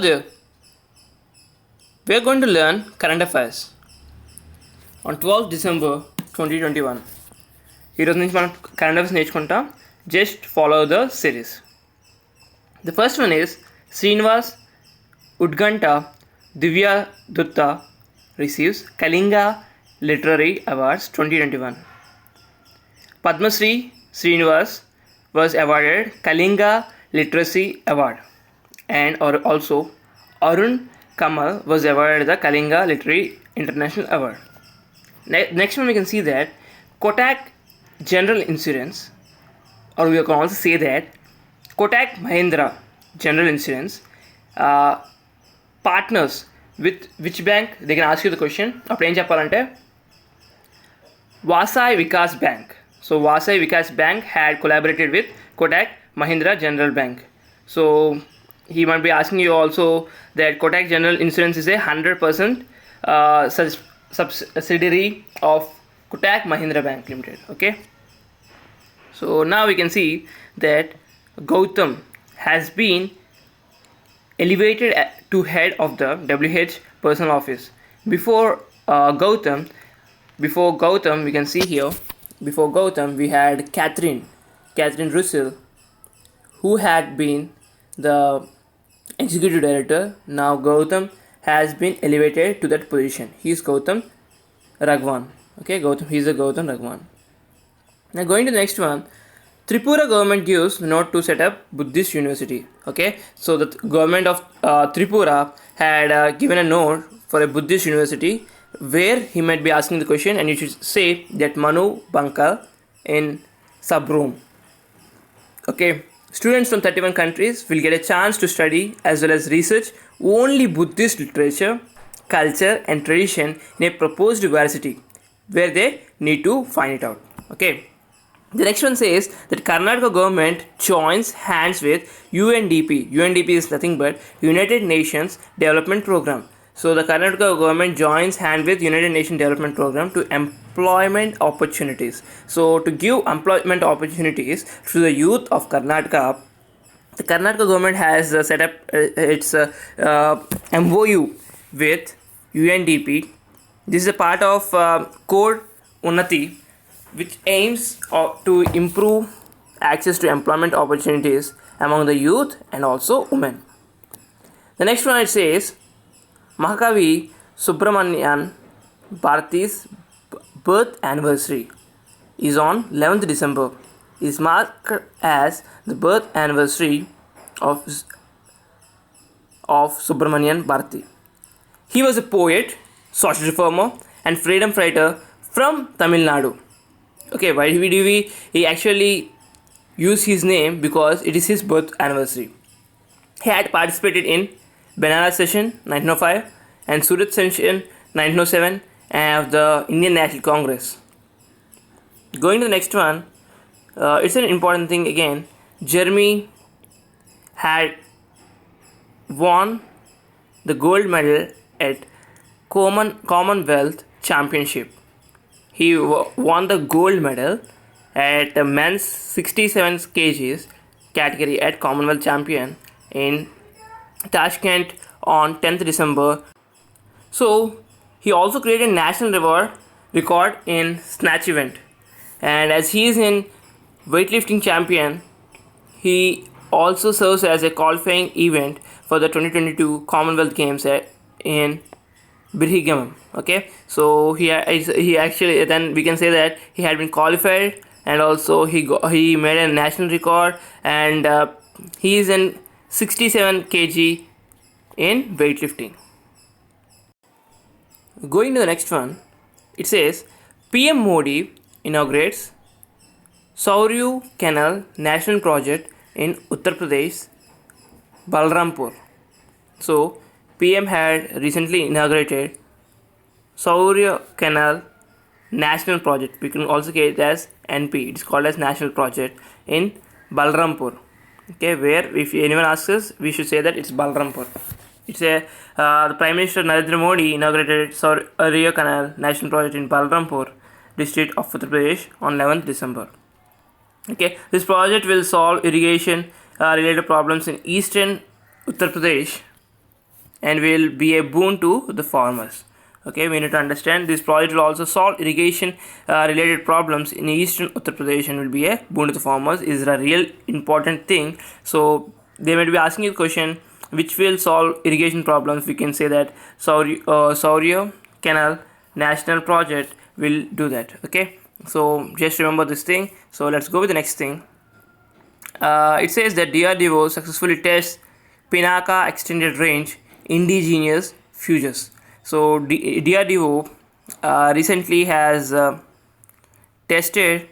there, we are going to learn current affairs on 12th December 2021. ఈరోజు నుంచి మనం current affairs నేర్చుకుంటాం. Just follow the series. The first one is Srinivas Udgata Divya Datta receives Kalinga Literary Awards 2021. Padmasri Srinivas was awarded Kalinga Literacy Award, and also Arun Kamal was awarded the Kalinga Literary International Award. Next one we can see that Kotak General Insurance, or we can also say that Kotak Mahindra General Insurance partners with which bank? They can ask you the question. అప్పుడు ఏం చెప్పాలంటే Vasai Vikas bank. So Vasai Vikas bank had collaborated with Kotak Mahindra General Bank. So he might be asking you also that Kotak General Insurance is a 100% subsidiary of Kotak Mahindra Bank Limited. Okay. So now we can see that Gautam has been elevated to head of the WH personal office. Before Gautam, we can see here, before Gautam we had Catherine Russell, who had been the executive director. Now Gautam has been elevated to that position. He is Gautam Raghavan. Okay, he is a Gautam Raghavan. Now going to the next one, Tripura government gives note to set up Buddhist university. Okay, so the government of Tripura had given a note for a Buddhist university, where he might be asking the question, and you should say that Manu Bankal in Sabroom. Okay, students from 31 countries will get a chance to study as well as research only Buddhist literature, culture and tradition in a proposed university, where they need to find it out. Okay. The next one says that Karnataka government joins hands with UNDP. UNDP is nothing but United Nations Development Program. So the Karnataka government joins hands with United Nations Development Program to employment opportunities. So to give employment opportunities to the youth of Karnataka, the Karnataka government has set up its MOU with UNDP. This is a part of Code Unnati, which aims to improve access to employment opportunities among the youth and also women. The next one it says Mahakavi Subramanian Bharati's birth anniversary is on 11th December. It is marked as the birth anniversary of Subramanian Bharati. He was a poet, social reformer and freedom fighter from Tamil Nadu. Okay, why do he actually use his name? Because it is his birth anniversary. He had participated in Banaras session 1905 and Surat session 1907 of the Indian National Congress. Going to the next one, it's an important thing again. Jeremy had won the gold medal at Commonwealth Championship. He won the gold medal at the men's 67 kgs category at Commonwealth Champion in Tashkent on 10th December. So he also created a national record in snatch event, and as he is in weightlifting champion, he also serves as a qualifying event for the 2022 Commonwealth Games in Birmingham. Okay, so he actually, then we can say that he had been qualified, and also he made a national record, and he is in 67 kg in weightlifting. Going to the next one, it says PM Modi inaugurates Sauryu Canal National Project in Uttar Pradesh, Balrampur. So PM had recently inaugurated Saurya Canal National Project. We can also get it as NP. It's called as National Project in Balrampur. Okay, where if anyone asks us, we should say that it's Balrampur. It's the Prime Minister Narendra Modi inaugurated Saurya Canal National Project in Balrampur district of Uttar Pradesh on 11th December. Okay, this project will solve irrigation related problems in eastern Uttar Pradesh and will be a boon to the farmers. Okay, we need to understand this project will also solve irrigation related problems in eastern Uttar Pradesh and will be a boon to the farmers. Is a real important thing. So they might be asking you a question which will solve irrigation problems. We can say that Saurya Canal National Project will do that. Okay, so just remember this thing. So let's go with the next thing. It says that DRDO successfully tests Pinaka Extended Range Indigenous Fuses. So DRDO recently has tested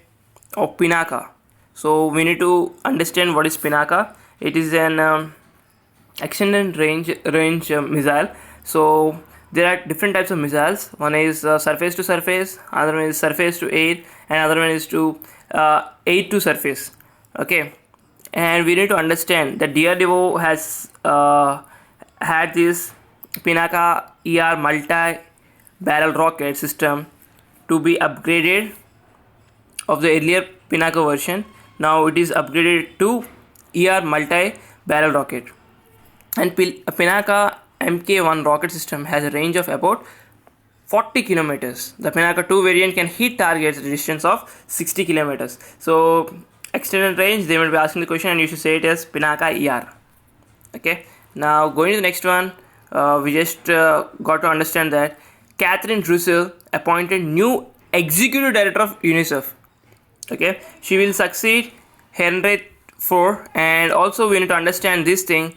of Pinaka. So we need to understand what is Pinaka. It is an extended range missile. So there are different types of missiles. One is surface to surface, other one is surface to air, and other one is to air to surface. Okay, and we need to understand that DRDO has had this Pinaka ER multi-barrel rocket system to be upgraded of the earlier Pinaka version. Now it is upgraded to ER multi-barrel rocket, and Pinaka Mk1 rocket system has a range of about 40 kilometers. The Pinaka 2 variant can hit targets at a distance of 60 kilometers. So extended range, they will be asking the question and you should say it as Pinaka ER. Okay, now going to the next one, we just got to understand that Catherine Russell appointed new executive director of UNICEF. Okay, she will succeed Henriette Fore, and also we need to understand this thing.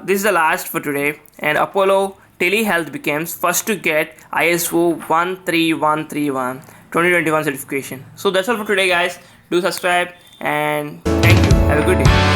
This is the last for today, and Apollo Telehealth becomes first to get ISO 13131 2021 certification. So that's all for today, guys. Do subscribe and thank you. Have a good day.